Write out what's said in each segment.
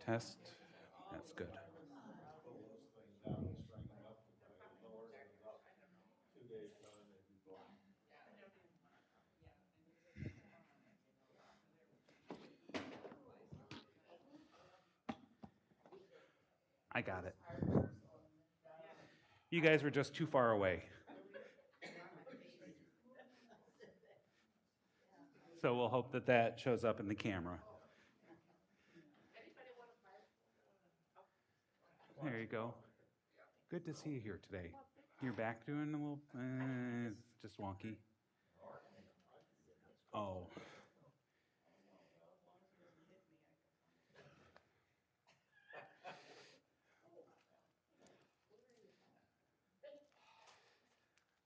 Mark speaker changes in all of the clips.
Speaker 1: Test. That's good. I got it. You guys were just too far away. So we'll hope that that shows up in the camera. There you go. Good to see you here today. You're back doing a little, just wonky. Oh.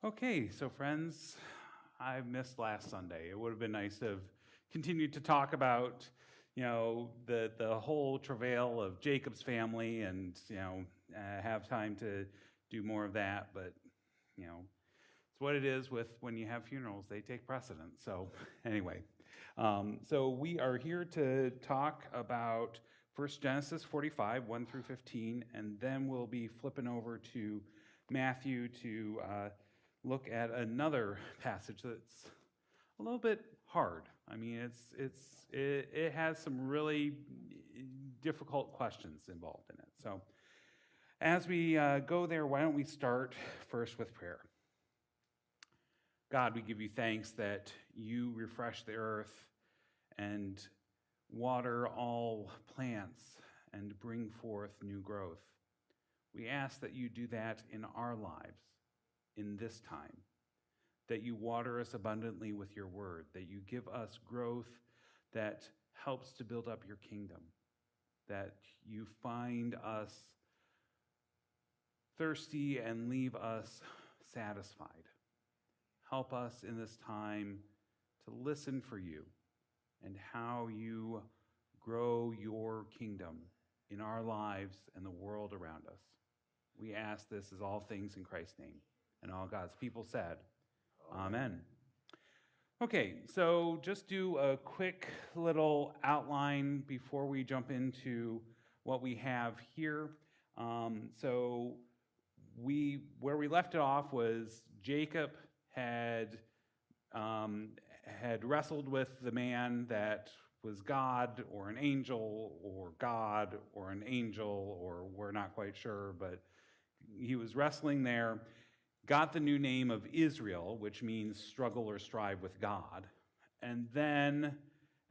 Speaker 1: Okay, so friends, I missed last Sunday. It would have been nice to have continued to talk about, the whole travail of Jacob's family and, have time to do more of that. But, it's what it is with when you have funerals, they take precedence. So anyway, so we are here to talk about First Genesis 45, 1 through 15, and then we'll be flipping over to Matthew to look at another passage that's a little bit hard. I mean, it has some really difficult questions involved in it. So as we go there, why don't we start first with prayer? God, we give you thanks that you refresh the earth and water all plants and bring forth new growth. We ask that you do that in our lives in this time, that you water us abundantly with your word, that you give us growth that helps to build up your kingdom, that you find us thirsty and leave us satisfied. Help us in this time to listen for you and how you grow your kingdom in our lives and the world around us. We ask this as all things in Christ's name. And all God's people said, Amen. Okay, so just do a quick little outline before we jump into what we have here. So where we left it off was Jacob had wrestled with the man that was God or an angel or God or an angel, or we're not quite sure, but he was wrestling there, got the new name of Israel, which means struggle or strive with God. And then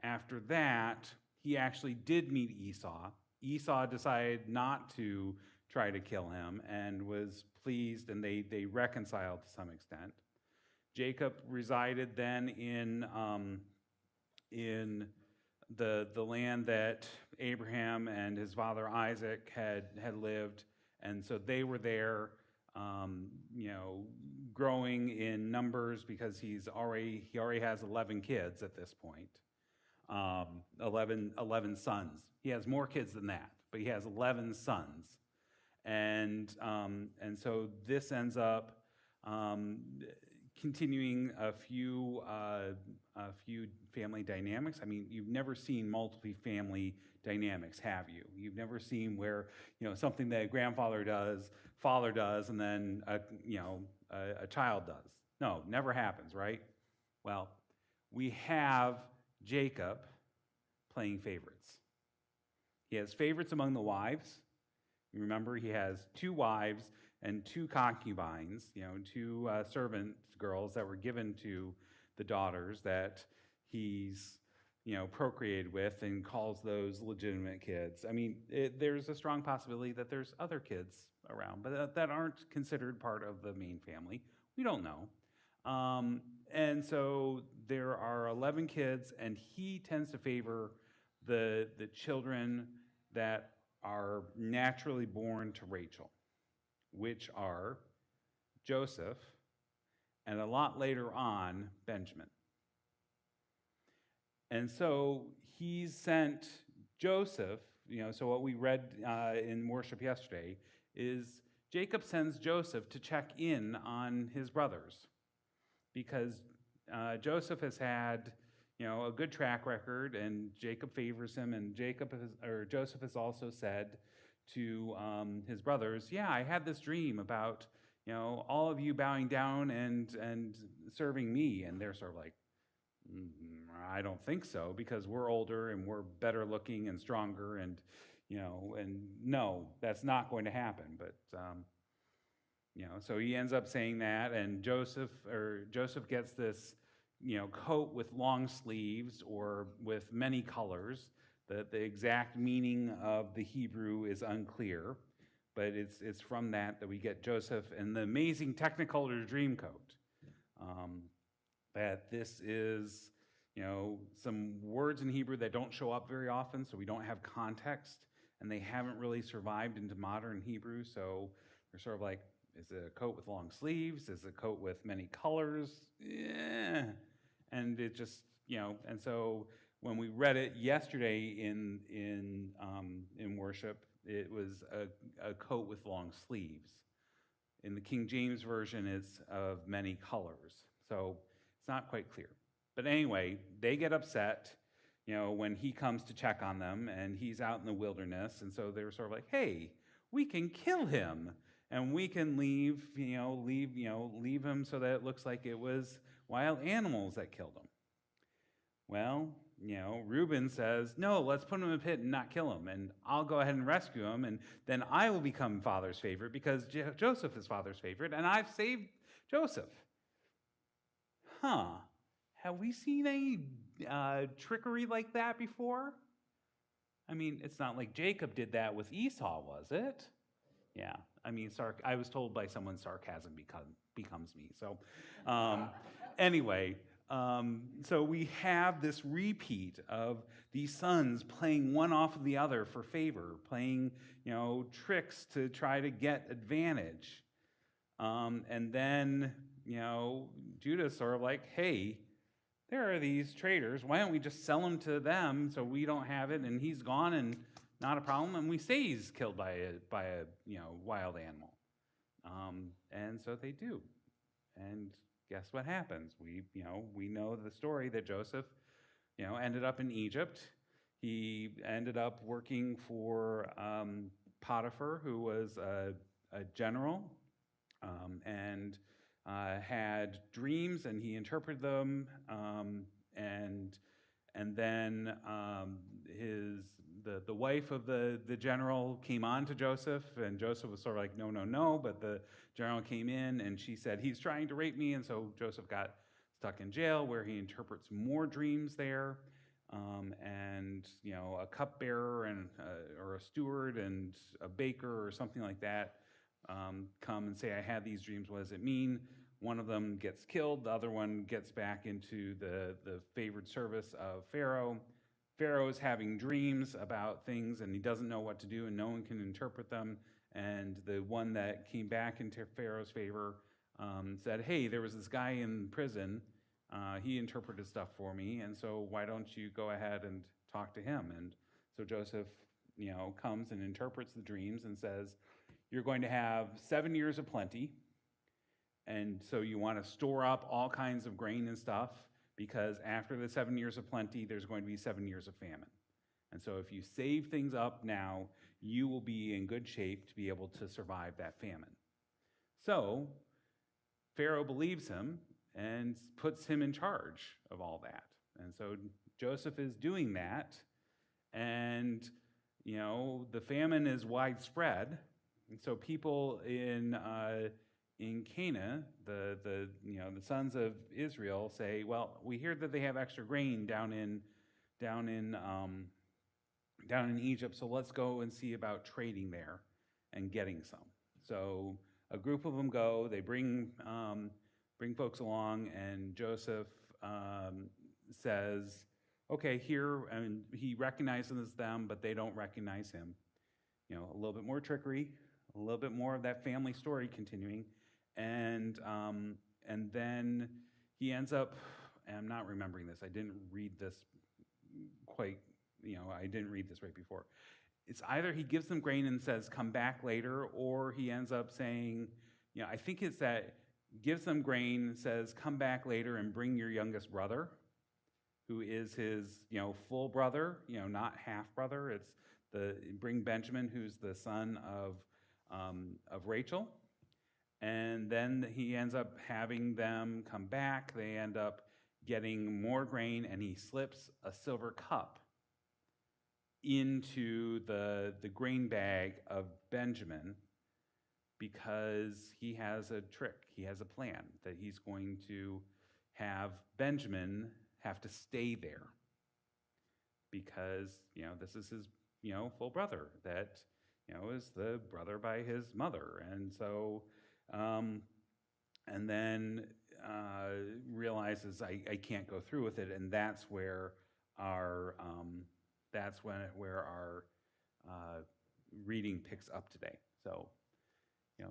Speaker 1: after that, he actually did meet Esau. Esau decided not to try to kill him and was pleased, and they reconciled to some extent. Jacob resided then in the land that Abraham and his father Isaac had lived, and so they were there, growing in numbers because he already has 11 kids at this point, 11 sons. He has more kids than that, but he has 11 sons, and so this ends up continuing a few family dynamics. I mean, you've never seen multi-family dynamics, have you? You've never seen where something that a grandfather does, father does, and then a child does. No, never happens, right? Well, we have Jacob playing favorites. He has favorites among the wives. You remember, he has 2 wives and 2 concubines, 2 servant girls that were given to the daughters that he's, procreated with and calls those legitimate kids. I mean, there's a strong possibility that there's other kids around, but that aren't considered part of the main family. We don't know. And so there are 11 kids, and he tends to favor the children that are naturally born to Rachel, which are Joseph, and a lot later on, Benjamin. And so he's sent Joseph, so what we read in worship yesterday is Jacob sends Joseph to check in on his brothers, because Joseph has had, a good track record, and Jacob favors him. And Joseph has also said to his brothers, "Yeah, I had this dream about all of you bowing down and serving me." And they're sort of like, "Mm, I don't think so, because we're older and we're better looking and stronger, and and no, that's not going to happen." But so he ends up saying that, and Joseph gets this coat with long sleeves or with many colors. The exact meaning of the Hebrew is unclear, but it's from that we get Joseph and the amazing Technicolor Dreamcoat. That this is some words in Hebrew that don't show up very often, so we don't have context, and they haven't really survived into modern Hebrew. So they're sort of like, is it a coat with long sleeves? Is it a coat with many colors? Yeah. And it just, and so when we read it yesterday in worship, it was a coat with long sleeves. In the King James Version, it's of many colors. So it's not quite clear. But anyway, they get upset, when he comes to check on them, and he's out in the wilderness. And so they were sort of like, hey, we can kill him, and we can leave him so that it looks like it was wild animals that killed him. Well, Reuben says, no, let's put him in a pit and not kill him, and I'll go ahead and rescue him, and then I will become father's favorite because Joseph is father's favorite, and I've saved Joseph. Have we seen any trickery like that before? I mean, it's not like Jacob did that with Esau, was it? Yeah, I mean, I was told by someone sarcasm becomes me. So anyway, so we have this repeat of these sons playing one off of the other for favor, playing tricks to try to get advantage. And then Judah's sort of like, hey, there are these traders. Why don't we just sell him to them so we don't have it, and he's gone and not a problem, and we say he's killed by a wild animal. And so they do. And guess what happens? We know the story that Joseph ended up in Egypt. He ended up working for Potiphar, who was a general, and had dreams, and he interpreted them, and then the wife of the general came on to Joseph, and Joseph was sort of like, no, but the general came in, and she said, he's trying to rape me, and so Joseph got stuck in jail, where he interprets more dreams there, and a cupbearer and or a steward and a baker or something like that come and say, I had these dreams, what does it mean? One of them gets killed, the other one gets back into the favored service of Pharaoh. Pharaoh is having dreams about things, and he doesn't know what to do, and no one can interpret them. And the one that came back into Pharaoh's favor said, hey, there was this guy in prison. He interpreted stuff for me, and so why don't you go ahead and talk to him? And so Joseph, comes and interprets the dreams and says, you're going to have 7 years of plenty, and so you want to store up all kinds of grain and stuff, because after the 7 years of plenty, there's going to be 7 years of famine. And so if you save things up now, you will be in good shape to be able to survive that famine. So Pharaoh believes him and puts him in charge of all that. And so Joseph is doing that, and the famine is widespread. And so people in Canaan, the sons of Israel say, well, we hear that they have extra grain down in Egypt, so let's go and see about trading there and getting some. So a group of them go, they bring folks along, and Joseph says, okay, here, and he recognizes them, but they don't recognize him. A little bit more trickery, a little bit more of that family story continuing. And then he ends up, and I'm not remembering this, I didn't read this quite, I didn't read this right before. It's either he gives them grain and says, come back later, or he ends up saying, I think it's that gives them grain, says, come back later and bring your youngest brother, who is his, full brother, not half brother. It's bring Benjamin, who's the son of Rachel. And then he ends up having them come back. They end up getting more grain, and he slips a silver cup into the grain bag of Benjamin because he has a trick. He has a plan that he's going to have Benjamin have to stay there because, this is his, full brother that, is the brother by his mother. And so, and then realizes I can't go through with it, and that's where our reading picks up today. So,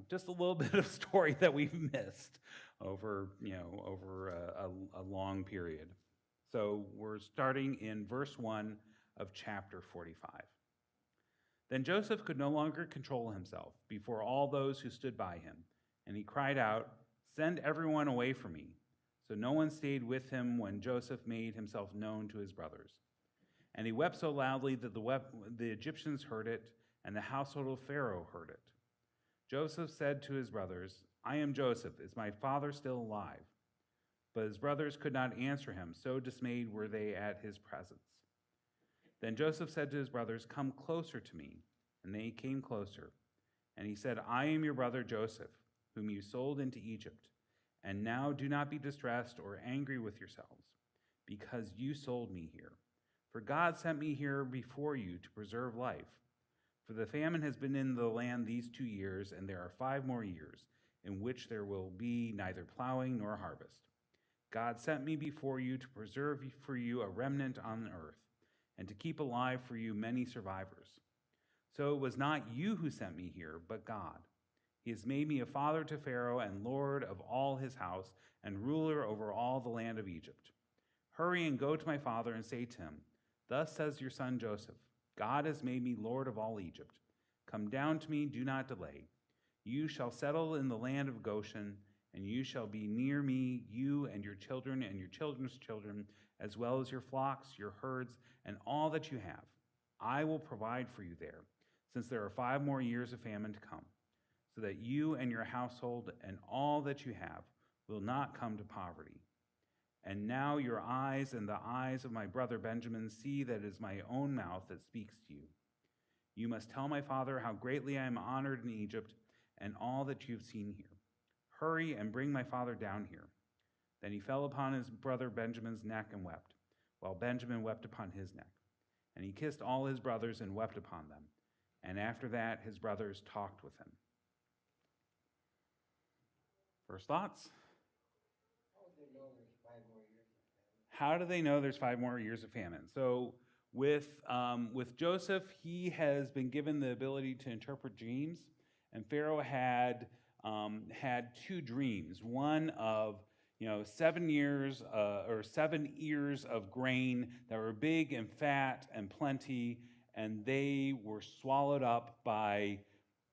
Speaker 1: just a little bit of story that we've missed over a long period. So we're starting in verse 1 of chapter 45. Then Joseph could no longer control himself before all those who stood by him, and he cried out, "Send everyone away from me." So no one stayed with him when Joseph made himself known to his brothers. And he wept so loudly that the Egyptians heard it, and the household of Pharaoh heard it. Joseph said to his brothers, "I am Joseph. Is my father still alive?" But his brothers could not answer him, so dismayed were they at his presence. Then Joseph said to his brothers, "Come closer to me." And they came closer. And he said, "I am your brother Joseph, whom you sold into Egypt. And now do not be distressed or angry with yourselves, because you sold me here. For God sent me here before you to preserve life. For the famine has been in the land these 2 years, and there are 5 more years in which there will be neither plowing nor harvest. God sent me before you to preserve for you a remnant on earth, and to keep alive for you many survivors. So it was not you who sent me here, but God. He has made me a father to Pharaoh and lord of all his house and ruler over all the land of Egypt. Hurry and go to my father and say to him, 'Thus says your son Joseph, God has made me lord of all Egypt. Come down to me, do not delay. You shall settle in the land of Goshen, and you shall be near me, you and your children and your children's children, as well as your flocks, your herds, and all that you have. I will provide for you there, since there are 5 more years of famine to come, so that you and your household and all that you have will not come to poverty. And now your eyes and the eyes of my brother Benjamin see that it is my own mouth that speaks to you. You must tell my father how greatly I am honored in Egypt and all that you have seen here. Hurry and bring my father down here.' Then he fell upon his brother Benjamin's neck and wept, while Benjamin wept upon his neck. And he kissed all his brothers and wept upon them. And after that, his brothers talked with him." First thoughts? How do they know there's 5 more years of famine? So with Joseph, he has been given the ability to interpret dreams, and Pharaoh had 2 dreams. One of 7 years or 7 ears of grain that were big and fat and plenty, and they were swallowed up by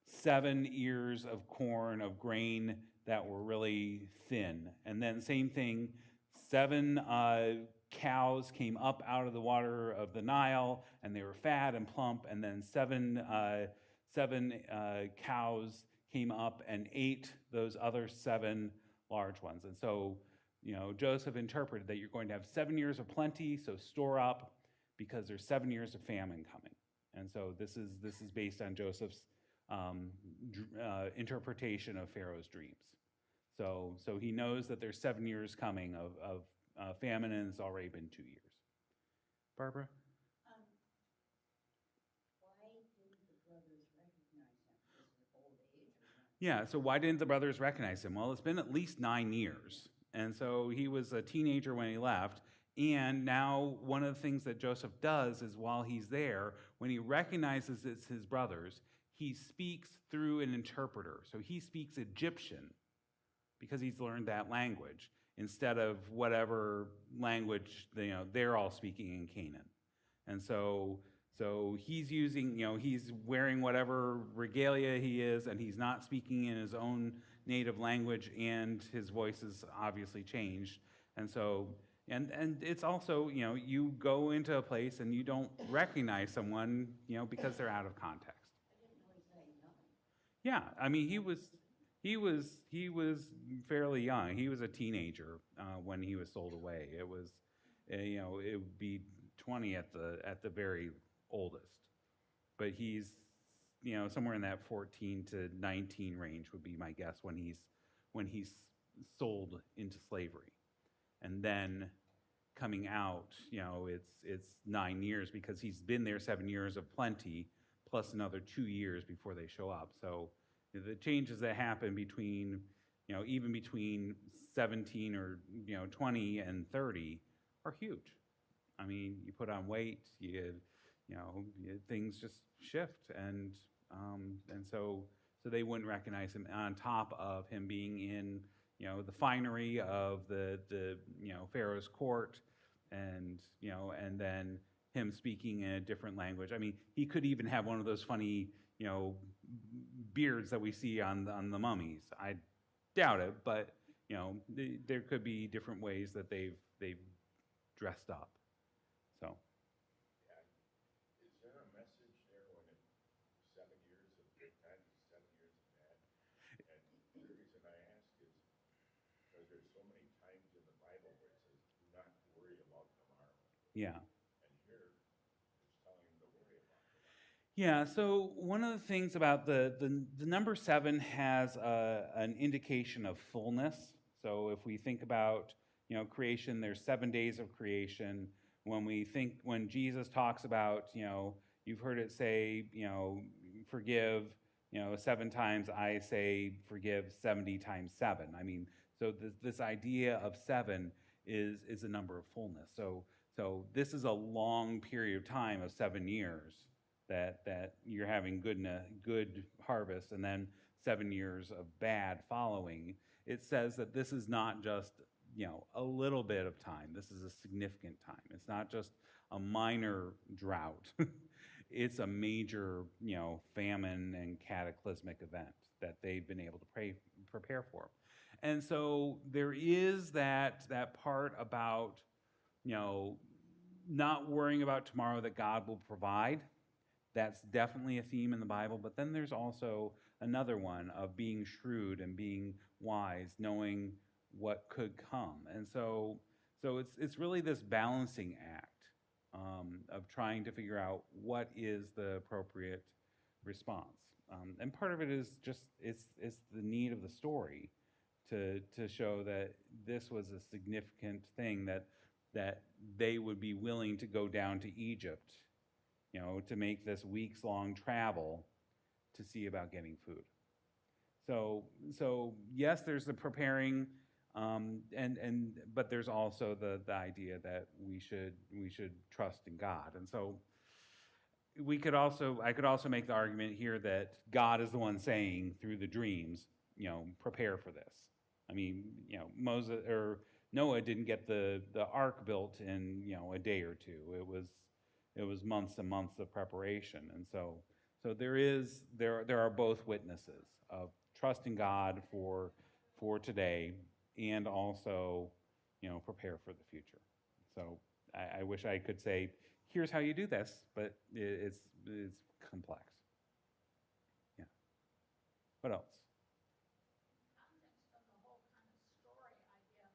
Speaker 1: 7 ears of corn of grain that were really thin. And then same thing, 7 cows came up out of the water of the Nile, and they were fat and plump. And then 7 cows came up and ate those other 7 large ones. And so, Joseph interpreted that you're going to have 7 years of plenty, so store up, because there's 7 years of famine coming. And so this is based on Joseph's interpretation of Pharaoh's dreams. So he knows that there's 7 years coming of famine, and it's already been 2 years. Barbara?
Speaker 2: Why didn't the brothers recognize him? Was it old age or what?
Speaker 1: Yeah, so why didn't the brothers recognize him? Well, it's been at least 9 years. And so he was a teenager when he left. And now one of the things that Joseph does is while he's there, when he recognizes it's his brothers, he speaks through an interpreter. So he speaks Egyptian because he's learned that language instead of whatever language they're all speaking in Canaan. And so he's using, he's wearing whatever regalia he is, and he's not speaking in his own native language, and his voice is obviously changed. And so, And it's also, you go into a place and you don't recognize someone, because they're out of context.
Speaker 2: I didn't know he's that young.
Speaker 1: Yeah, I mean, he was fairly young. He was a teenager when he was sold away. It was, it would be 20 at the very oldest. But he's, somewhere in that 14 to 19 range would be my guess when he's sold into slavery, and then coming out, it's 9 years because he's been there 7 years of plenty, plus another 2 years before they show up. So the changes that happen between, even between 17 or 20 and 30 are huge. I mean, you put on weight, things just shift, and so they wouldn't recognize him. On top of him being in, the finery of the Pharaoh's court, and then him speaking in a different language. I mean, he could even have one of those funny, beards that we see on the mummies. I doubt it, but there could be different ways that they've dressed up. So.
Speaker 3: Yeah. Is there a message there when 7 years of good times, 7 years of bad? And the reason I ask is because there's so many times in the Bible where it says, do not worry about tomorrow.
Speaker 1: Yeah.
Speaker 3: And here, it's telling him to worry about tomorrow.
Speaker 1: Yeah, so one of the things about the number 7 has an indication of fullness. So if we think about, creation, there's 7 days of creation. When Jesus talks about, you've heard it say, forgive, 7 times, I say forgive 70 times 7. I mean, so this idea of 7 is a number of fullness. So this is a long period of time of 7 years that you're having good harvest, and then 7 years of bad following. It says that this is not just, a little bit of time. This is a significant time. It's not just a minor drought. It's a major, famine and cataclysmic event that they've been able to prepare for. And so there is that part about, not worrying about tomorrow, that God will provide. That's definitely a theme in the Bible. But then there's also another one of being shrewd and being wise, knowing what could come. And so it's really this balancing act of trying to figure out what is the appropriate response. And part of it is just it's the need of the story to show that this was a significant thing, that they would be willing to go down to Egypt, to make this weeks-long travel to see about getting food. So yes, there's the preparing, but there's also the idea that we should trust in God. And so I could also make the argument here that God is the one saying through the dreams, prepare for this. I mean, Moses or Noah didn't get the ark built in, a day or two. It was months and months of preparation. And so there are both witnesses of trusting God for today, and also, prepare for the future. So I wish I could say, here's how you do this, but it's complex. Yeah. What else?
Speaker 4: Context of the whole kind of story idea,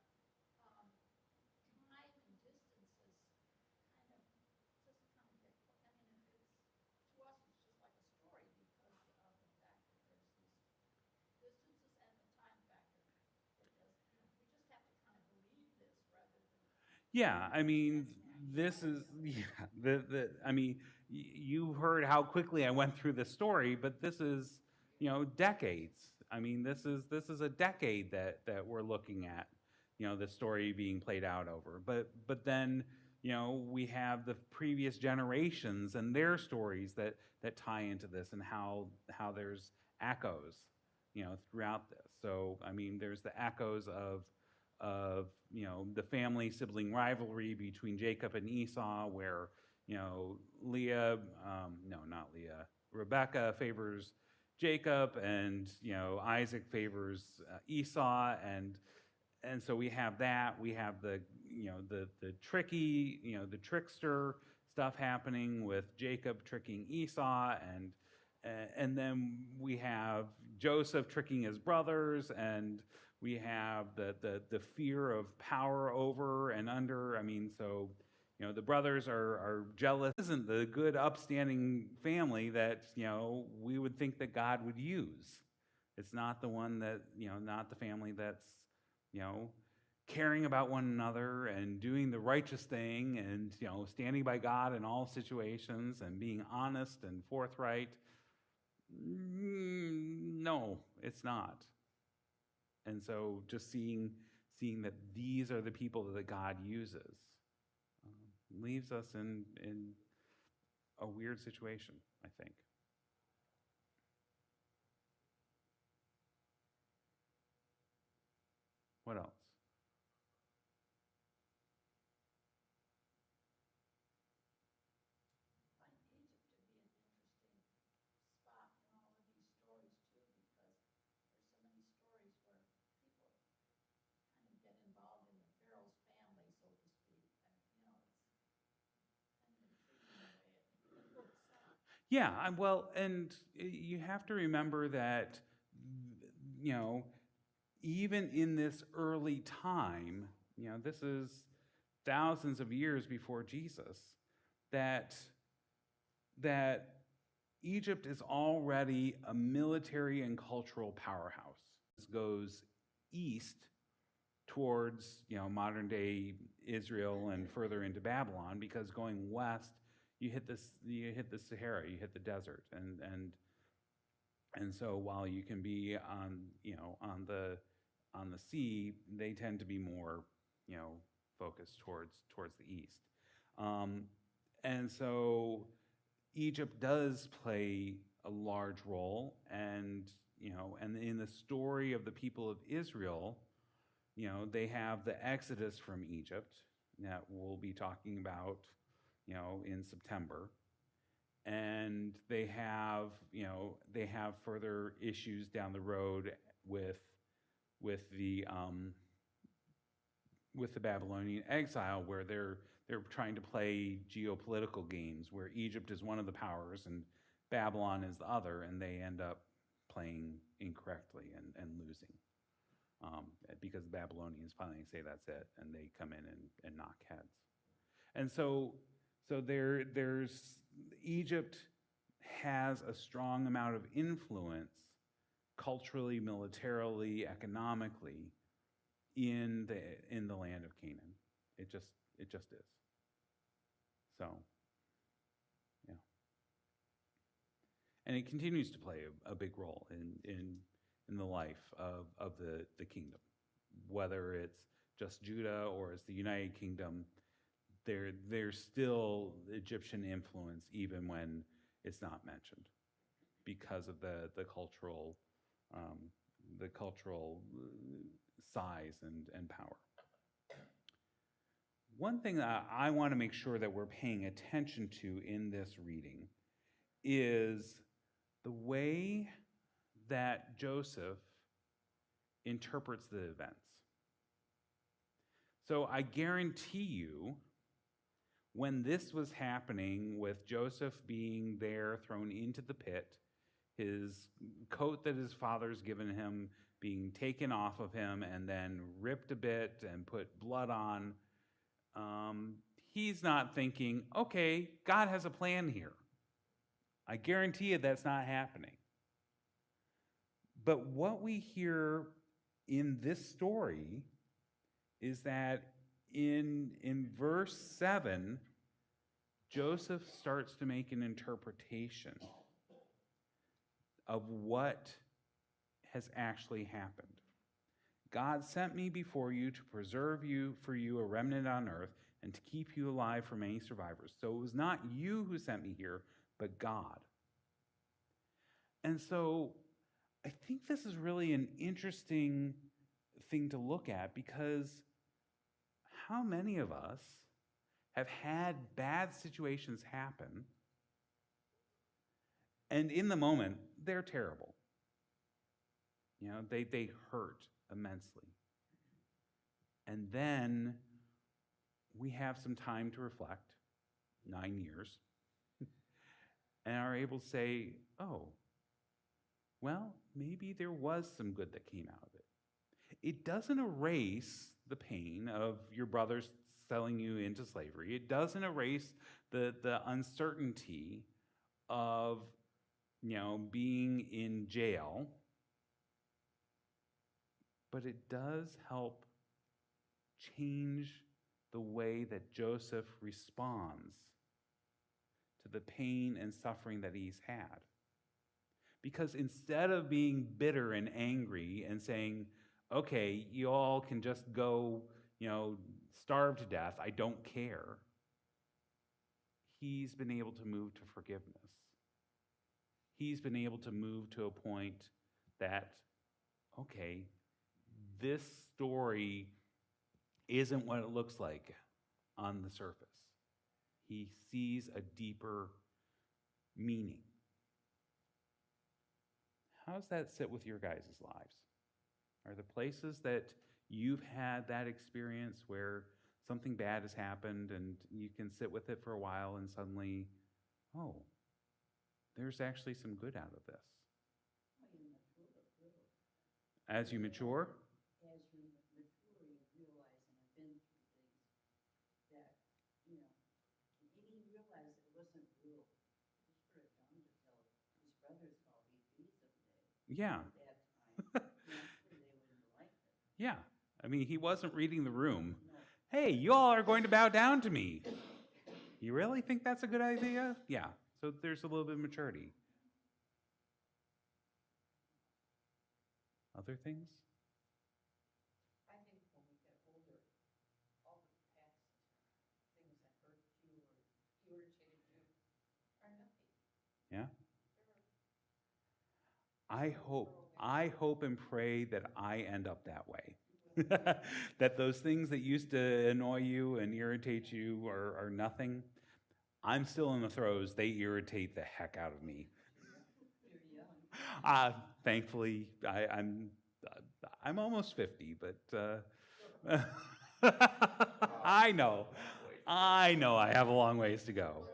Speaker 4: time and distance is kind of just kind of get, I mean, to us, it's just like a story because of the fact that there's these distances and the time factor. It just, we just have to kind of believe this rather than.
Speaker 1: Yeah, I mean, this is, I mean, you heard how quickly I went through the story, but this is, decades. I mean, this is a decade that we're looking at, the story being played out over. But then, we have the previous generations and their stories that tie into this, and how there's echoes, throughout this. So, I mean, there's the echoes of the family sibling rivalry between Jacob and Esau, where Rebecca favors Jacob, and Isaac favors Esau, and so we have that. We have the tricky, the trickster stuff happening with Jacob tricking Esau, and then we have Joseph tricking his brothers, and we have the fear of power over and under. I mean, so the brothers are jealous. This isn't the good, upstanding family that we would think that God would use. It's not the one that not the family that's caring about one another and doing the righteous thing and standing by God in all situations and being honest and forthright. No, it's not. And so just seeing that these are the people that God uses leaves us in a weird situation, I think. What else?
Speaker 4: I find Egypt to be an interesting spot in all of these stories too, because there's so many stories where people kind of get involved in the Pharaoh's family, so to speak. And, it's kind of intriguing the way it works out.
Speaker 1: Yeah, well, and you have to remember that, even in this early time, this is thousands of years before Jesus, that Egypt is already a military and cultural powerhouse. This goes east towards modern day Israel and further into Babylon, because going west you hit the Sahara, you hit the desert, and so while you can be on the sea, they tend to be more focused towards the east, and so Egypt does play a large role, and and in the story of the people of Israel, they have the Exodus from Egypt that we'll be talking about, in September. And they have further issues down the road with the Babylonian exile, where they're trying to play geopolitical games, where Egypt is one of the powers and Babylon is the other, and they end up playing incorrectly and losing. Because the Babylonians finally say that's it, and they come in and knock heads. And so there's Egypt has a strong amount of influence culturally, militarily, economically in the land of Canaan. It just is. So, yeah. And it continues to play a big role in the life of the kingdom, whether it's just Judah or it's the United Kingdom. There's still Egyptian influence even when it's not mentioned, because of the cultural size and power. One thing that I want to make sure that we're paying attention to in this reading is the way that Joseph interprets the events. So I guarantee you, when this was happening, with Joseph being there, thrown into the pit, his coat that his father's given him being taken off of him and then ripped a bit and put blood on, he's not thinking, okay, God has a plan here. I guarantee you that's not happening. But what we hear in this story is that in verse 7, Joseph starts to make an interpretation of what has actually happened. God sent me before you to preserve you for you a remnant on earth and to keep you alive from any survivors. So it was not you who sent me here, but God. And so I think this is really an interesting thing to look at, because how many of us have had bad situations happen, and in the moment, they're terrible. They hurt immensely. And then we have some time to reflect, 9 years, and are able to say, oh, well, maybe there was some good that came out of it. It doesn't erase the pain of your brothers selling you into slavery. It doesn't erase the uncertainty of, being in jail. But it does help change the way that Joseph responds to the pain and suffering that he's had. Because instead of being bitter and angry and saying, okay, you all can just go, starve to death, I don't care, he's been able to move to forgiveness. He's been able to move to a point that, okay, this story isn't what it looks like on the surface. He sees a deeper meaning. How does that sit with your guys' lives? Are there places that you've had that experience where something bad has happened and you can sit with it for a while and suddenly, oh, there's actually some good out of this?
Speaker 2: Well, you mature a little.
Speaker 1: As you mature?
Speaker 2: As you mature, you realize, and I've been through things that, and he realized it wasn't real. He should have done to tell his brothers how he'd be someday.
Speaker 1: Yeah.
Speaker 2: At that time. Naturally, they wouldn't have liked it.
Speaker 1: Yeah. I mean, he wasn't reading the room.
Speaker 2: No.
Speaker 1: Hey, you all are going to bow down to me. You really think that's a good idea? Yeah. So there's a little bit of maturity. Other things?
Speaker 2: I think when we get older, all the past things that hurt you or irritated you are nothing.
Speaker 1: Yeah. I hope and pray that I end up that way. That those things that used to annoy you and irritate you are nothing. I'm still in the throes. They irritate the heck out of me.
Speaker 2: You're young.
Speaker 1: Thankfully, I'm almost 50, but I know I have a long ways to go.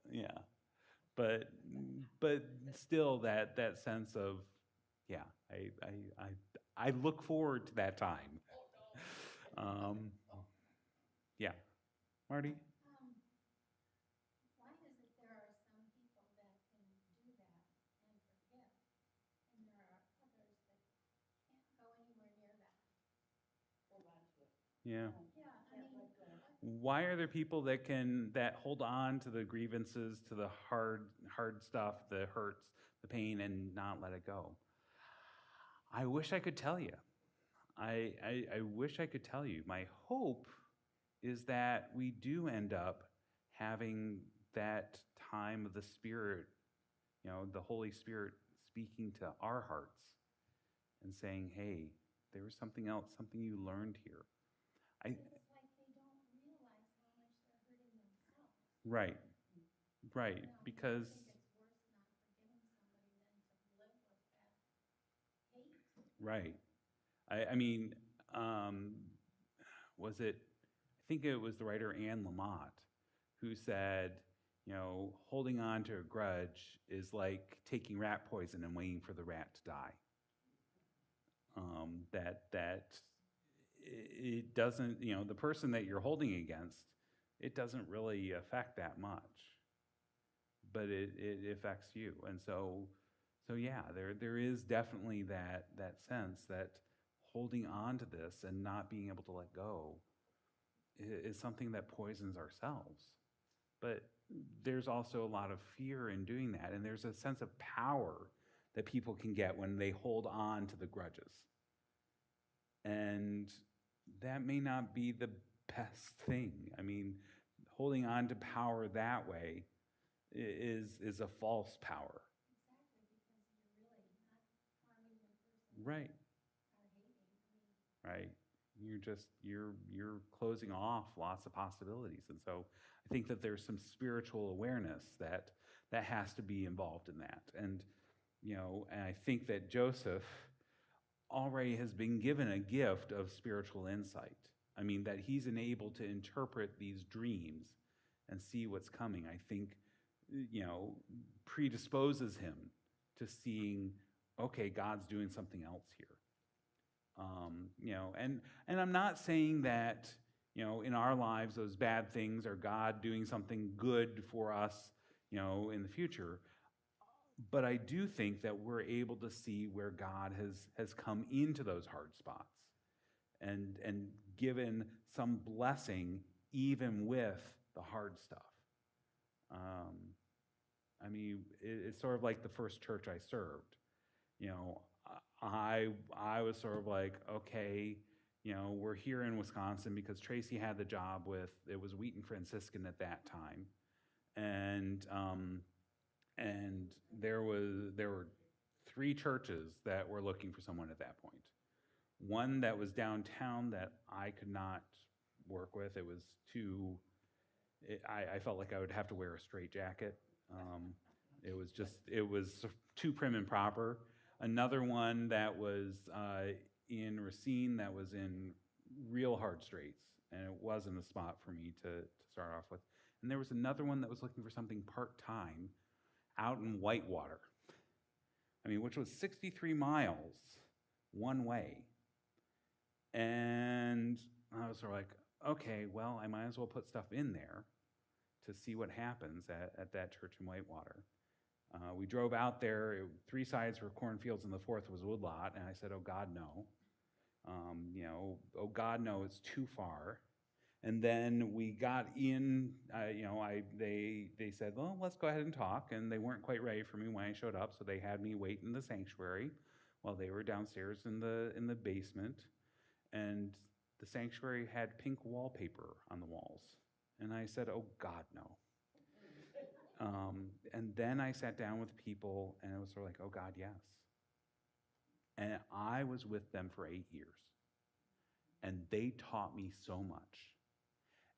Speaker 1: Yeah, but still that sense of, yeah, I look forward to that time. Yeah, Marty.
Speaker 4: Why is it there are some people that can do that and forgive, and there are others that can't go anywhere near that?
Speaker 2: Hold on to it.
Speaker 1: Yeah.
Speaker 4: Yeah, I
Speaker 2: Can't
Speaker 4: mean,
Speaker 2: let go.
Speaker 1: Why are there people that hold on to the grievances, to the hard stuff, the hurts, the pain, and not let it go? I wish I could tell you. I wish I could tell you. My hope is that we do end up having that time of the Spirit, the Holy Spirit speaking to our hearts and saying, hey, there was something else, something you learned here.
Speaker 4: it's like they don't realize how much they're hurting themselves.
Speaker 1: Right, right, because,
Speaker 4: I think it's worse not forgiving somebody than to live with that hate.
Speaker 1: right. I mean, I think it was the writer Anne Lamott who said, holding on to a grudge is like taking rat poison and waiting for the rat to die. That it doesn't, the person that you're holding against, it doesn't really affect that much, but it affects you. And so yeah, there is definitely that sense that holding on to this and not being able to let go is something that poisons ourselves. But there's also a lot of fear in doing that, and there's a sense of power that people can get when they hold on to the grudges. And that may not be the best thing. I mean, holding on to power that way is a false power.
Speaker 4: Exactly, because you're really not harming the person.
Speaker 1: Right.
Speaker 4: Are hating. I mean,
Speaker 1: Right. You're closing off lots of possibilities. And so I think that there's some spiritual awareness that has to be involved in that. And and I think that Joseph already has been given a gift of spiritual insight. I mean, that he's enabled to interpret these dreams and see what's coming, I think, predisposes him to seeing, okay, God's doing something else here. And I'm not saying that, in our lives, those bad things are God doing something good for us, in the future. But I do think that we're able to see where God has come into those hard spots and given some blessing even with the hard stuff. I mean, it's sort of like the first church I served. I was sort of like, okay, we're here in Wisconsin because Tracy had the job with, it was Wheaton Franciscan at that time. And there were 3 churches that were looking for someone at that point. One that was downtown that I could not work with. It was I felt like I would have to wear a straitjacket. It was too prim and proper. Another one that was in Racine that was in real hard straits, and it wasn't a spot for me to start off with. And there was another one that was looking for something part-time out in Whitewater. I mean, which was 63 miles one way. And I was sort of like, okay, well, I might as well put stuff in there to see what happens at that church in Whitewater. We drove out there. 3 sides were cornfields and the 4th was woodlot. And I said, oh, God, no. Oh, God, no, it's too far. And then we got in, they said, well, let's go ahead and talk. And they weren't quite ready for me when I showed up, so they had me wait in the sanctuary while they were downstairs in the basement. And the sanctuary had pink wallpaper on the walls. And I said, oh, God, no. And then I sat down with people, and it was sort of like, oh, God, yes. And I was with them for 8 years. And they taught me so much.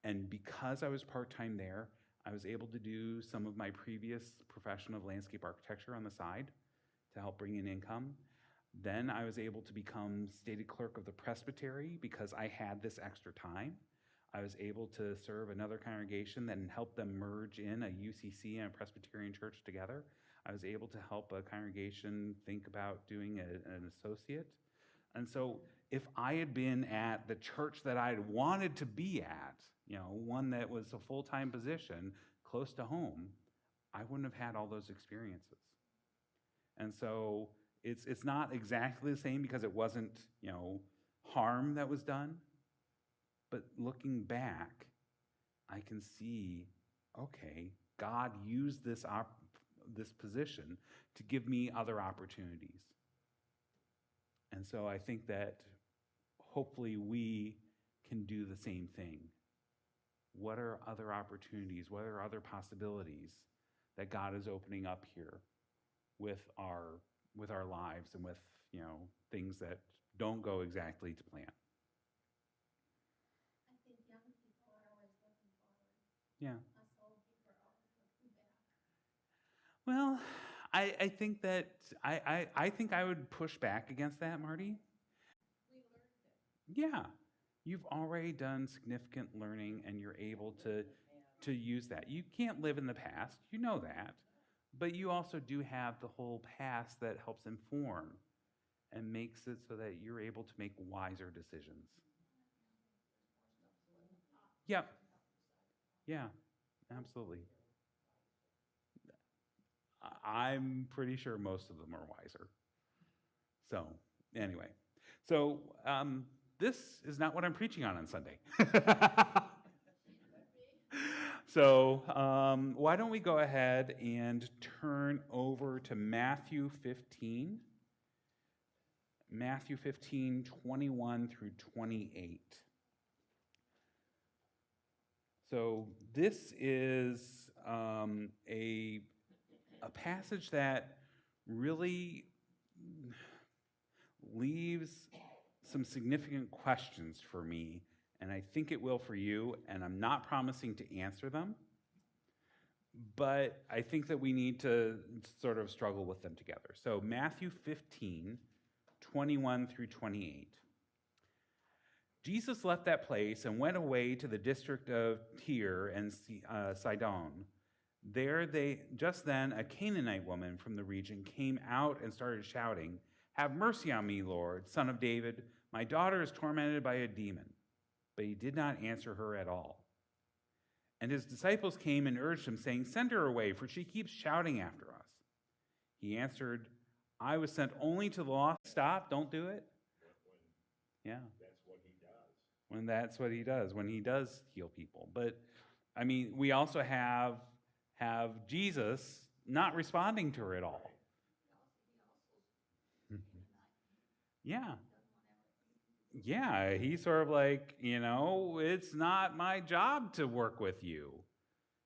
Speaker 1: And because I was part-time there, I was able to do some of my previous profession of landscape architecture on the side to help bring in income. Then I was able to become stated clerk of the presbytery because I had this extra time. I was able to serve another congregation and help them merge in a UCC and a Presbyterian church together. I was able to help a congregation think about doing an associate. And so if I had been at the church that I'd wanted to be at, one that was a full-time position close to home, I wouldn't have had all those experiences. And so it's not exactly the same because it wasn't, harm that was done. But looking back, I can see, okay, God used this position to give me other opportunities. And so I think that hopefully we can do the same thing. What are other opportunities? What are other possibilities that God is opening up here with our lives and with, things that don't go exactly to plan?
Speaker 4: I think young people are always looking forward.
Speaker 1: Yeah.
Speaker 4: Us old people are always looking back.
Speaker 1: Well, I think that I think I would push back against that, Marty.
Speaker 4: We learned it.
Speaker 1: Yeah. You've already done significant learning and you're able to use that. You can't live in the past, you know that. But you also do have the whole past that helps inform and makes it so that you're able to make wiser decisions. Yep. Yeah, absolutely. I'm pretty sure most of them are wiser. So, anyway. So, this is not what I'm preaching on Sunday. So, why don't we go ahead and turn over to Matthew 15. Matthew 15, 21 through 28. So this is a passage that really leaves some significant questions for me, and I think it will for you, and I'm not promising to answer them, but I think that we need to sort of struggle with them together. So Matthew 15, 21 through 28. Jesus left that place and went away to the district of Tyre and Sidon. Just then, a Canaanite woman from the region came out and started shouting, "Have mercy on me, Lord, Son of David. My daughter is tormented by a demon." But he did not answer her at all. And his disciples came and urged him, saying, "Send her away, for she keeps shouting after us." He answered, "I was sent only to the lost." Stop, don't do it. Yeah.
Speaker 3: That's what he does.
Speaker 1: When that's what he does, when he does heal people. But I mean, we also have Jesus not responding to her at all. Yeah. Yeah, he's sort of like, it's not my job to work with you.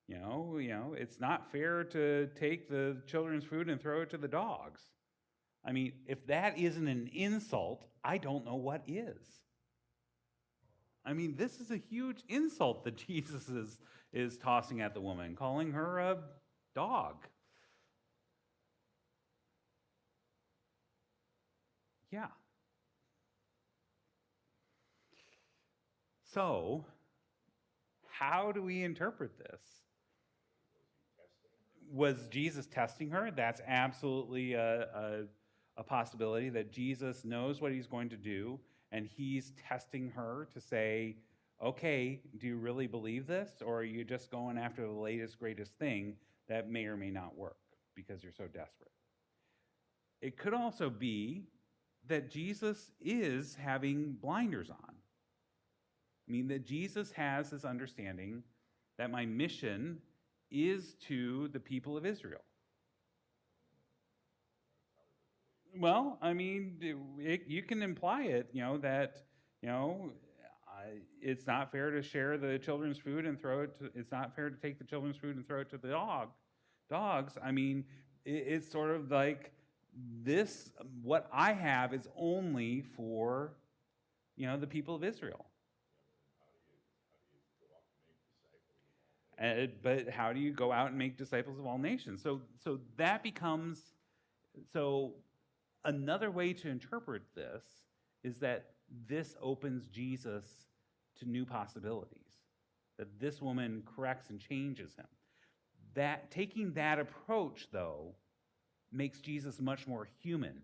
Speaker 1: It's not fair to take the children's food and throw it to the dogs. I mean, if that isn't an insult, I don't know what is. I mean, this is a huge insult that Jesus is tossing at the woman, calling her a dog. Yeah. So, how do we interpret this? Was Jesus testing her? That's absolutely a possibility, that Jesus knows what he's going to do, and he's testing her to say, okay, do you really believe this, or are you just going after the latest, greatest thing that may or may not work because you're so desperate? It could also be that Jesus is having blinders on. I mean, that Jesus has this understanding that my mission is to the people of Israel. Well, I mean, you can imply it, that, it's not fair to share the children's food and throw it to, it's not fair to take the children's food and throw it to the dogs. I mean, it's sort of like this, what I have is only for, the people of Israel. But how do you go out and make disciples of all nations? So that becomes, another way to interpret this is that this opens Jesus to new possibilities, that this woman corrects and changes him. That taking that approach, though, makes Jesus much more human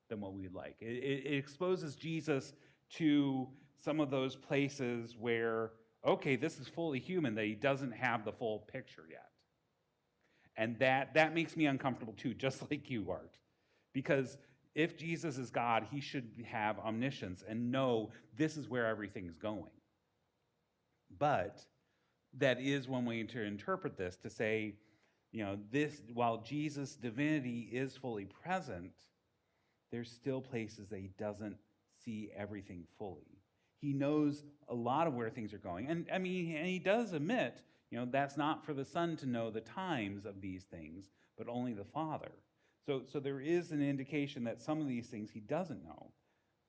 Speaker 1: than what we'd like. It exposes Jesus to some of those places where, okay, this is fully human, that he doesn't have the full picture yet. And that makes me uncomfortable too, just like you, Art. Because if Jesus is God, he should have omniscience and know this is where everything's going. But that is one way to interpret this, to say, this, while Jesus' divinity is fully present, there's still places that he doesn't see everything fully. He knows a lot of where things are going. And I mean, and he does admit, that's not for the Son to know the times of these things, but only the Father. So there is an indication that some of these things he doesn't know.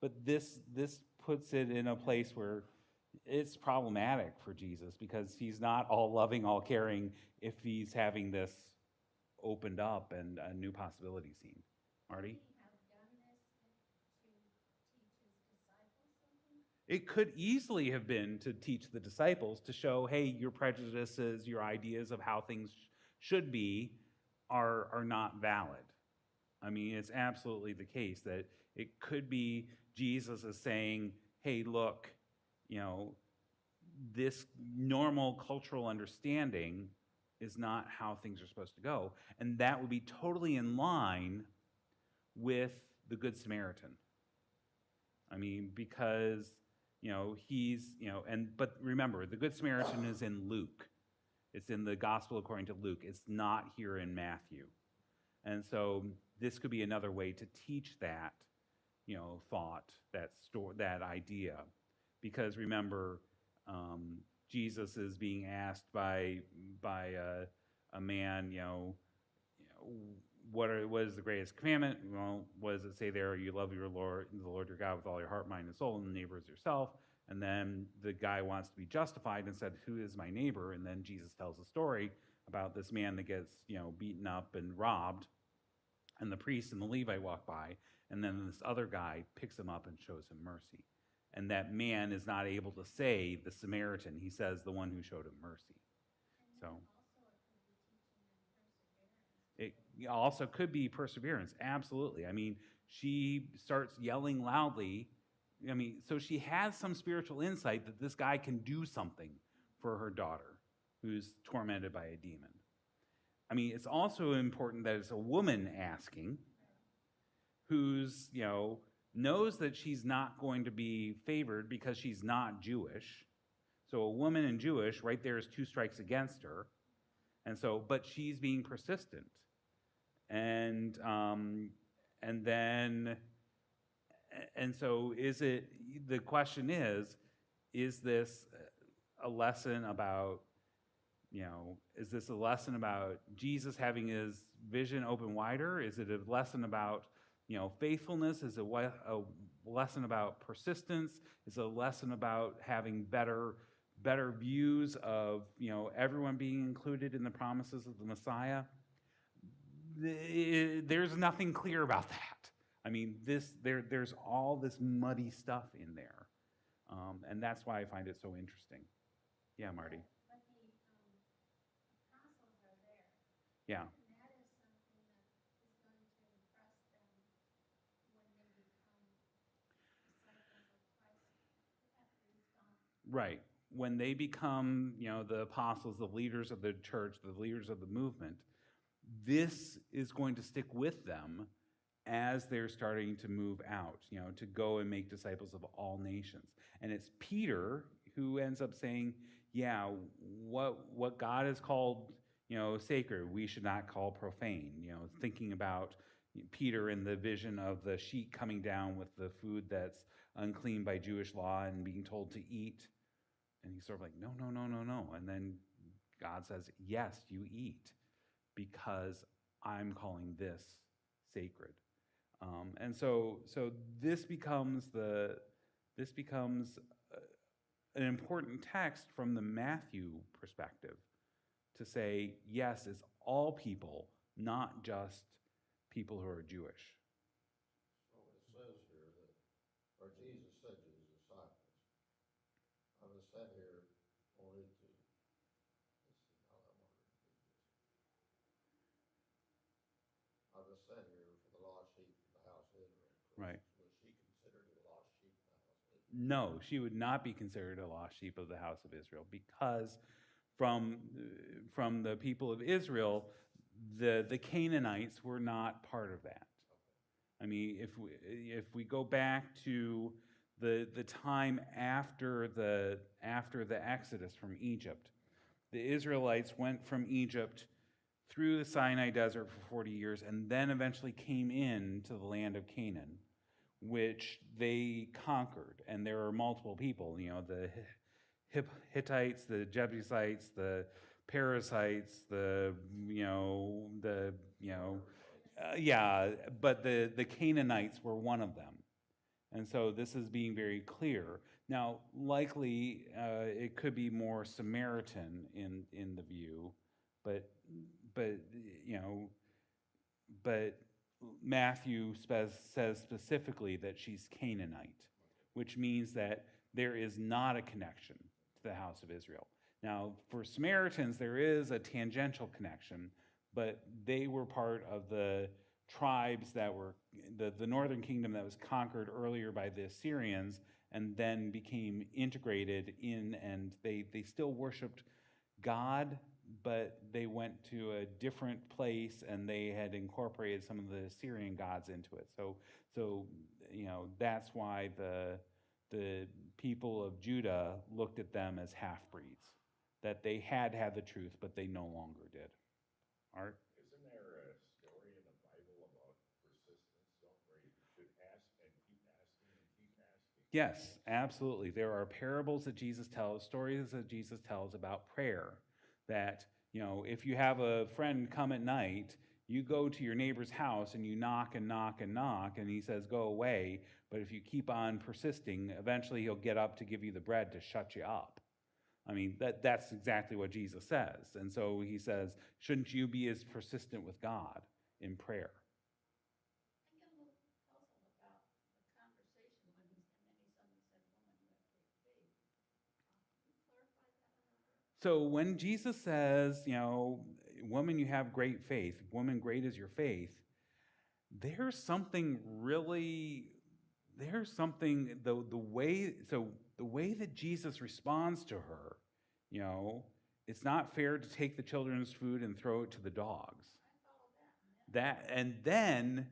Speaker 1: But this puts it in a place where it's problematic for Jesus, because he's not all loving, all caring if he's having this opened up and a new possibility seen. Marty? It could easily have been to teach the disciples, to show, hey, your prejudices, your ideas of how things should be are not valid. I mean, it's absolutely the case that it could be Jesus is saying, hey, look, this normal cultural understanding is not how things are supposed to go. And that would be totally in line with the Good Samaritan. I mean, because, but remember, the Good Samaritan is in Luke. It's in the Gospel according to Luke. It's not here in Matthew. And so this could be another way to teach that, thought, that idea. Because remember, Jesus is being asked by a man, what is the greatest commandment? Well, what does it say there? You love the Lord your God with all your heart, mind, and soul, and the neighbor as yourself. And then the guy wants to be justified and said, who is my neighbor? And then Jesus tells a story about this man that gets, beaten up and robbed. And the priest and the Levite walk by, and then this other guy picks him up and shows him mercy. And that man is not able to say the Samaritan. He says the one who showed him mercy. So it also could be perseverance. Absolutely. I mean, she starts yelling loudly. I mean, so she has some spiritual insight that this guy can do something for her daughter who's tormented by a demon. I mean, it's also important that it's a woman asking who's, knows that she's not going to be favored because she's not Jewish. So a woman and Jewish, right there is 2 strikes against her. And so, but she's being persistent. And so the question is this a lesson about, is this a lesson about Jesus having his vision open wider? Is it a lesson about, faithfulness? Is it a lesson about persistence? Is it a lesson about having better views of, everyone being included in the promises of the Messiah? There's nothing clear about that. I mean, there's all this muddy stuff in there. And that's why I find it so interesting. Yeah, Marty.
Speaker 4: But the apostles are there.
Speaker 1: Yeah.
Speaker 4: And that is something that is going to impress them when they become disciples of Christ after he's gone.
Speaker 1: Right. When they become, the apostles, the leaders of the church, the leaders of the movement, this is going to stick with them as they're starting to move out, to go and make disciples of all nations. And it's Peter who ends up saying, yeah, what God has called, sacred, we should not call profane, thinking about Peter and the vision of the sheet coming down with the food that's unclean by Jewish law and being told to eat. And he's sort of like, no. And then God says, yes, you eat, because I'm calling this sacred. And so this becomes an important text from the Matthew perspective to say, yes, it's all people, not just people who are Jewish.
Speaker 5: So it says here that, or Jesus said to his disciples, I was sent here only to, let's see how I want to read this. I was sent here for the lost sheep of the house of Israel.
Speaker 1: Right.
Speaker 5: Was she considered a lost sheep of the house of Israel?
Speaker 1: No, she would not be considered a lost sheep of the house of Israel, because from the people of Israel, the Canaanites were not part of that. I mean, if we go back to the time after the Exodus from Egypt, the Israelites went from Egypt through the Sinai Desert for 40 years and then eventually came into the land of Canaan, which they conquered. And there are multiple people, the Hittites, the Jebusites, the Perizzites, but the Canaanites were one of them. And so this is being very clear. Now, likely it could be more Samaritan in the view, but Matthew says specifically that she's Canaanite, which means that there is not a connection to the house of Israel. Now, for Samaritans, there is a tangential connection, but they were part of the tribes that were the northern kingdom that was conquered earlier by the Assyrians and then became integrated in, and they still worshiped God, but they went to a different place and they had incorporated some of the Assyrian gods into it. So that's why the people of Judah looked at them as half-breeds, that they had the truth, but they no longer did. Art?
Speaker 3: Isn't there a story in the Bible about persistence, where you should ask and keep asking and keep asking?
Speaker 1: Yes, absolutely. There are parables that Jesus tells, stories that Jesus tells about prayer, that, if you have a friend come at night, you go to your neighbor's house and you knock and knock and knock, and he says, go away. But if you keep on persisting, eventually he'll get up to give you the bread to shut you up. I mean, that's exactly what Jesus says. And so he says, shouldn't you be as persistent with God in prayer? So when Jesus says, woman, you have great faith, woman, great is your faith, there's something really, there's something, the way that Jesus responds to her, it's not fair to take the children's food and throw it to the dogs. And then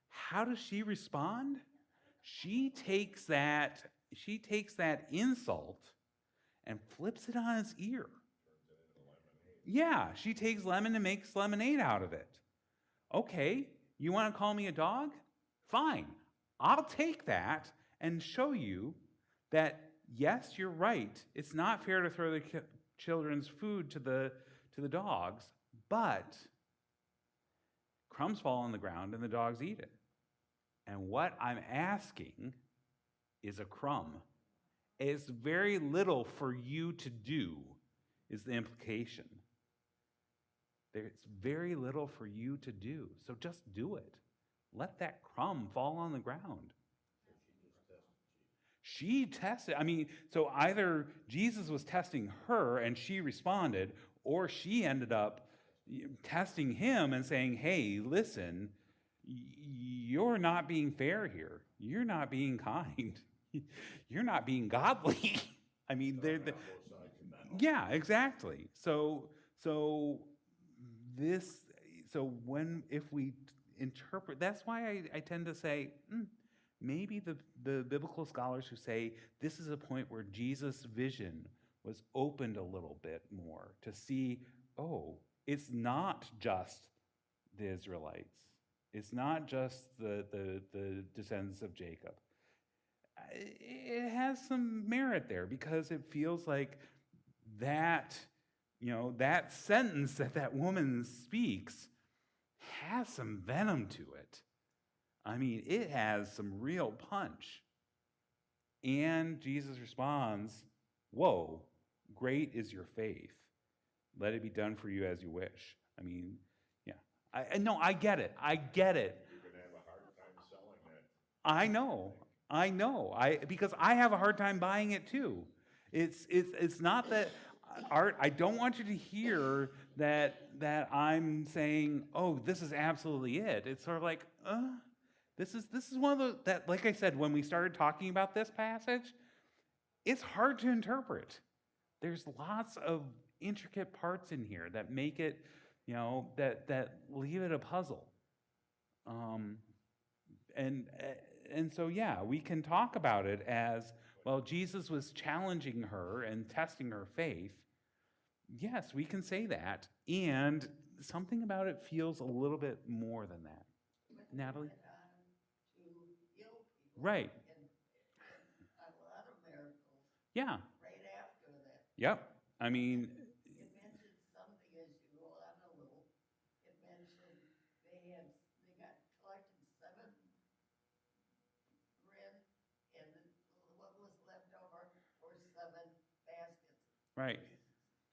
Speaker 1: how does she respond? She takes that insult and flips it on its ear. Yeah, she takes lemon and makes lemonade out of it. Okay, you want to call me a dog? Fine. I'll take that and show you that, yes, you're right. It's not fair to throw the children's food to the dogs, but crumbs fall on the ground and the dogs eat it. And what I'm asking is a crumb. It's very little for you to do, is the implication. There's very little for you to do, so just do it. Let that crumb fall on the ground. She tested. So either Jesus was testing her and she responded, or she ended up testing him and saying, hey, listen, you're not being fair here. You're not being kind. You're not being godly. Yeah, exactly. If we interpret, that's why I tend to say, maybe the biblical scholars who say this is a point where Jesus' vision was opened a little bit more to see, oh, it's not just the Israelites. It's not just the descendants of Jacob. It has some merit there because it feels like that sentence that woman speaks has some venom to it. It has some real punch. And Jesus responds, whoa, great is your faith. Let it be done for you as you wish. Yeah. I get it.
Speaker 3: You're gonna have a hard time selling that.
Speaker 1: I know. Because I have a hard time buying it too. It's not that, Art, I don't want you to hear that I'm saying, oh, this is absolutely it. It's sort of like, this is one of the, that, like I said, when we started talking about this passage, it's hard to interpret. There's lots of intricate parts in here that make it, that leave it a puzzle. And so, yeah, we can talk about it as, well, Jesus was challenging her and testing her faith. Yes, we can say that. And something about it feels a little bit more than that. Natalie?
Speaker 2: To heal people.
Speaker 1: Right.
Speaker 2: And a lot of miracles
Speaker 1: Yeah.
Speaker 2: right after that.
Speaker 1: Yep.
Speaker 2: It mentioned something as you go on a little. It mentioned they got collected 7 bread and what was left over for 7 baskets.
Speaker 1: Right.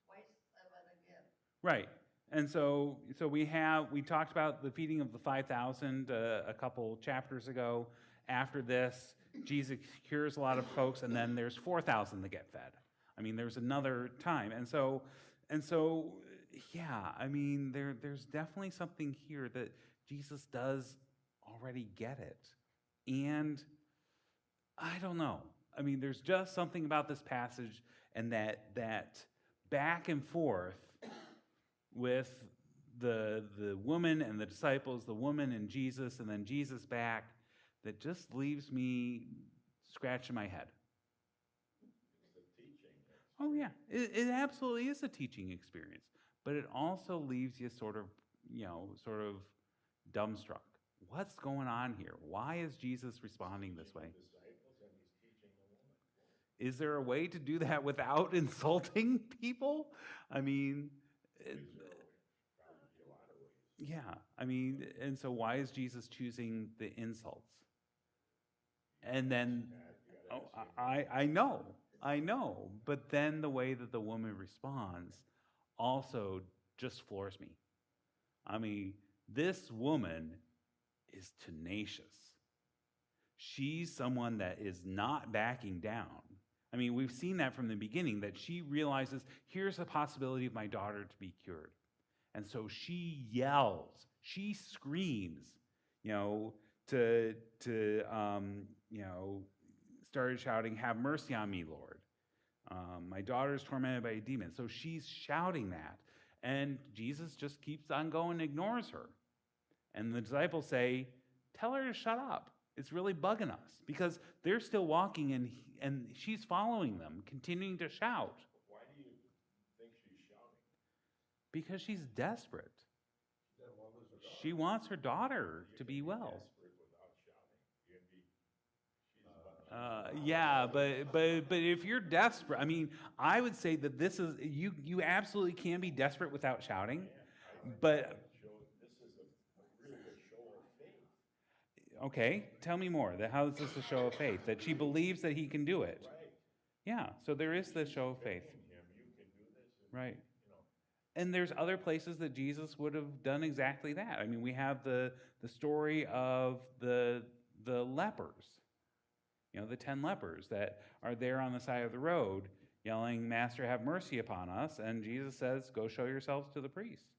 Speaker 2: Twice 7 again.
Speaker 1: Right. And so we talked about the feeding of the 5,000 a couple chapters ago. After this, Jesus cures a lot of folks, and then there's 4,000 that get fed. There's another time. And so, yeah, there's definitely something here that Jesus does already get it. And I don't know. There's just something about this passage and that back and forth with the woman and the disciples, the woman and Jesus, and then Jesus back, that just leaves me scratching my head.
Speaker 3: It's the teaching.
Speaker 1: Oh, yeah, it absolutely is a teaching experience, but it also leaves you sort of dumbstruck. What's going on here? Why is Jesus responding this way?
Speaker 3: Disciples and he's teaching the woman.
Speaker 1: Is there a way to do that without insulting people?
Speaker 3: Probably a lot of ways.
Speaker 1: Yeah, and so why is Jesus choosing the insults? And then, I know, but then the way that the woman responds also just floors me. This woman is tenacious. She's someone that is not backing down. I mean, we've seen that from the beginning, that she realizes here's a possibility of my daughter to be cured. And so she yells, she screams, you know, started shouting, "Have mercy on me, Lord. My daughter is tormented by a demon." So she's shouting that. And Jesus just keeps on going and ignores her. And the disciples say, "Tell her to shut up. It's really bugging us," because they're still walking and she's following them, continuing to shout
Speaker 3: Why do you think she's shouting?
Speaker 1: because she's desperate.
Speaker 5: Then what was her daughter?
Speaker 1: She wants her daughter to be well.
Speaker 3: Desperate without shouting. She's
Speaker 1: Yeah, but if you're desperate, I mean, I would say that this is you absolutely can be desperate without shouting, but
Speaker 3: This is really a show of faith.
Speaker 1: okay, tell me more. How is this a show of faith? That she believes that he can do it.
Speaker 3: Right.
Speaker 1: Yeah, so there is this show of faith.
Speaker 3: Begging him, you can do this.
Speaker 1: Right.
Speaker 3: You know,
Speaker 1: And there's other places that Jesus would have done exactly that. I mean, we have the story of the lepers, you know, the 10 lepers that are there on the side of the road yelling, "Master, have mercy upon us." And Jesus says, "Go show yourselves to the priest."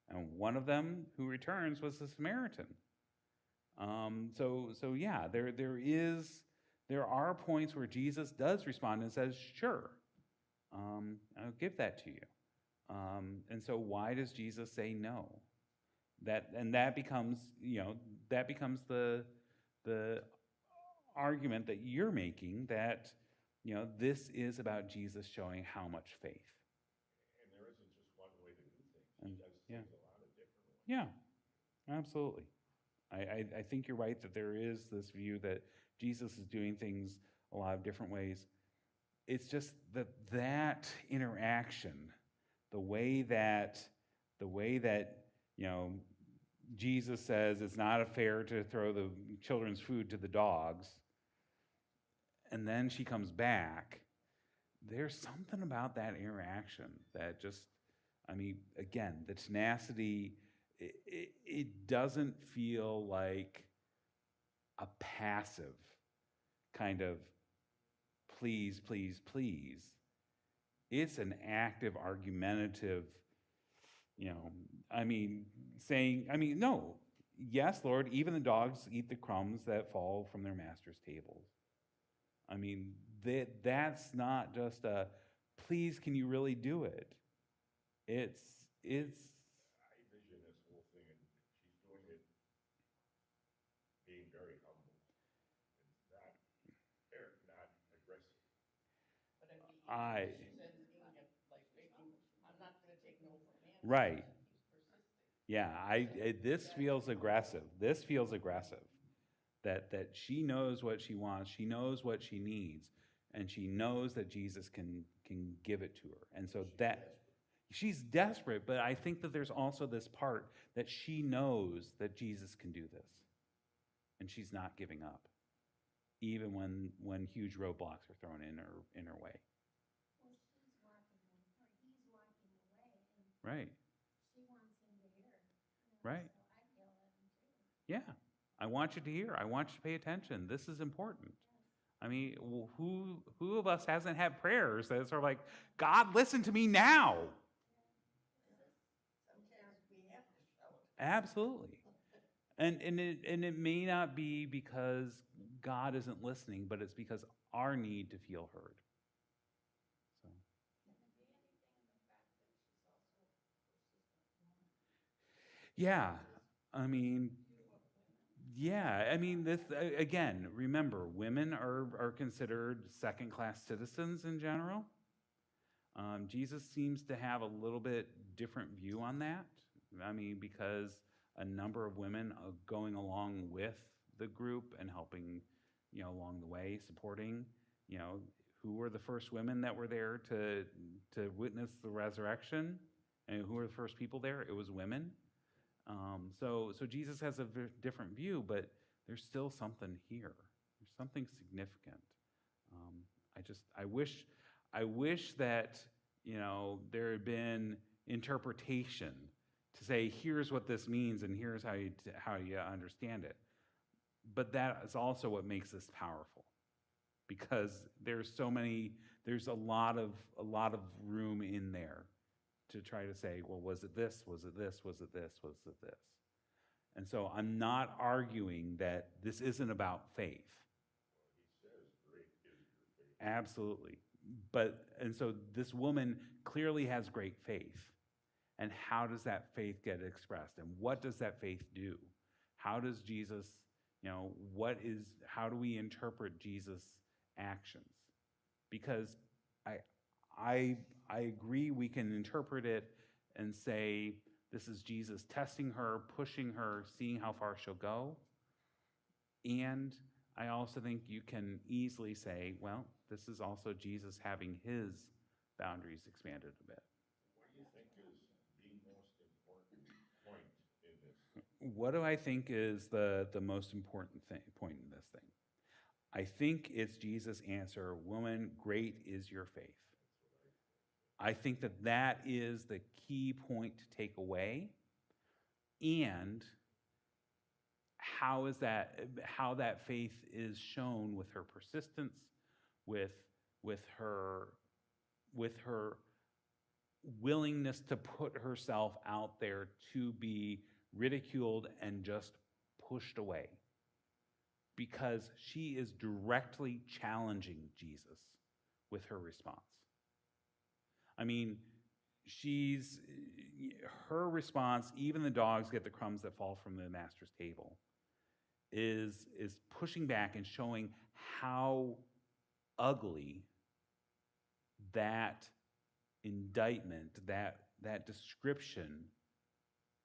Speaker 1: And one of them who returns was the Samaritan. So yeah, there are points where Jesus does respond and says, "Sure, I'll give that to you." And so why does Jesus say no? That becomes, you know, that becomes the argument that you're making, that, you know, this is about Jesus showing how much faith.
Speaker 3: and there isn't just one way to do things.
Speaker 1: And-
Speaker 3: He does
Speaker 1: yeah.
Speaker 3: things a lot of different ways.
Speaker 1: Yeah, absolutely. I think you're right that there is this view that Jesus is doing things a lot of different ways. It's just that interaction, the way that you know, Jesus says it's not fair to throw the children's food to the dogs, and then she comes back. There's something about that interaction that just, I mean, again, the tenacity, it doesn't feel like a passive kind of please, please, please. It's an active, argumentative, you know, I mean, saying, I mean, no, yes, Lord, even the dogs eat the crumbs that fall from their master's tables. I mean, that's not just a, please, can you really do it? It's,
Speaker 3: I envision this whole thing, and she's doing it being very humble and not aggressive.
Speaker 2: But it'd be
Speaker 1: I-
Speaker 2: easy, she says, like, I'm not gonna take no for an answer.
Speaker 1: Right.
Speaker 2: He's persistent.
Speaker 1: Yeah, this feels aggressive. This feels aggressive. That she knows what she wants, she knows what she needs, and she knows that Jesus can give it to her. And so she's desperate, but I think that there's also this part that she knows that Jesus can do this. And she's not giving up, even when huge roadblocks are thrown in her way.
Speaker 4: Well, he's walking away, and
Speaker 1: Right.
Speaker 4: she wants him to hear.
Speaker 1: Right.
Speaker 4: So I yell at him too.
Speaker 1: Yeah. I want you to hear. I want you to pay attention. This is important. I mean, who of us hasn't had prayers that are like, "God, listen to me now"?
Speaker 2: Sometimes we have to shout.
Speaker 1: Absolutely. And it may not be because God isn't listening, but it's because our need to feel heard. So, yeah, I mean, this again. Remember, women are considered second-class citizens in general. Jesus seems to have a little bit different view on that. I mean, because a number of women are going along with the group and helping, you know, along the way, supporting, you know, who were the first women that were there to witness the resurrection, and who were the first people there? It was women. So Jesus has a different view, but there's still something here. There's something significant. I wish that, you know, there had been interpretation to say, here's what this means and here's how you understand it. But that is also what makes this powerful. because there's a lot of room in there to try to say, well, was it this, was it this, was it this, was it this? And so I'm not arguing that this isn't about faith.
Speaker 3: He says, great is your faith.
Speaker 1: Absolutely. And so this woman clearly has great faith. And how does that faith get expressed? And what does that faith do? How does Jesus, how do we interpret Jesus' actions? Because I agree we can interpret it and say, this is Jesus testing her, pushing her, seeing how far she'll go. And I also think you can easily say, well, this is also Jesus having his boundaries expanded a bit.
Speaker 3: What do you think is the most important point in this?
Speaker 1: What do I think is the most important point in this thing? I think it's Jesus' answer, woman, great is your faith. I think that is the key point to take away. And how that faith is shown with her persistence, with her willingness to put herself out there to be ridiculed and just pushed away, because she is directly challenging Jesus with her response. I mean, her response, even the dogs get the crumbs that fall from the master's table, is pushing back and showing how ugly that indictment, that description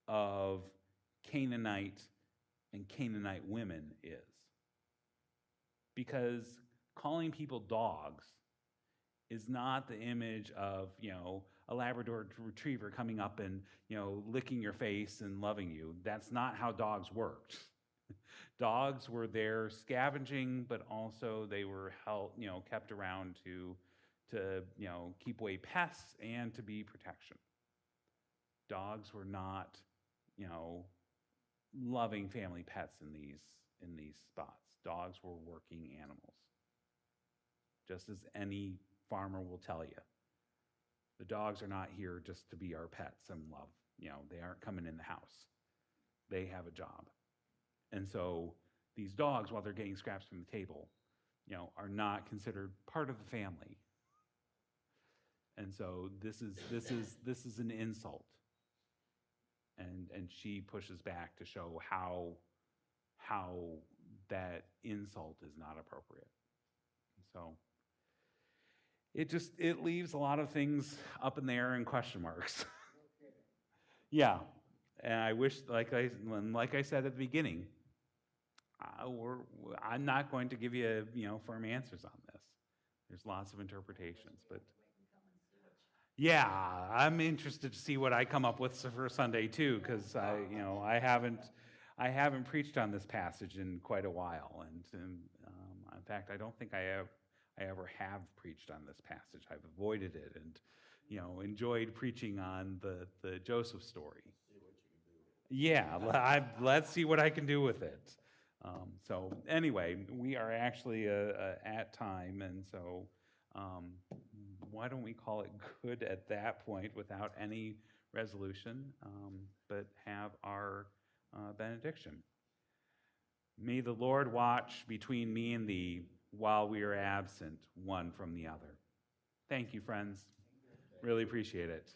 Speaker 1: of Canaanite and Canaanite women is. Because calling people dogs is not the image of, a Labrador retriever coming up and, licking your face and loving you. That's not how dogs worked. Dogs were there scavenging, but also they were kept around to keep away pests and to be protection. Dogs were not, loving family pets in these spots. Dogs were working animals. Just as any farmer will tell you. The dogs are not here just to be our pets and love. They aren't coming in the house. They have a job. And so these dogs, while they're getting scraps from the table, are not considered part of the family. And so this is an insult. And she pushes back to show how that insult is not appropriate. So it leaves a lot of things up in the air and question marks. Yeah, and I wish, like I said at the beginning, I'm not going to give you firm answers on this. There's lots of interpretations, but yeah, I'm interested to see what I come up with for Sunday too, because I haven't preached on this passage in quite a while, and in fact, I don't think I ever have preached on this passage. I've avoided it, and enjoyed preaching on the Joseph story. Yeah, let's see what I can do with it. So anyway, we are actually at time, and so why don't we call it good at that point without any resolution, but have our benediction. May the Lord watch between me and thee while we are absent one from the other. Thank you, friends. Really appreciate it.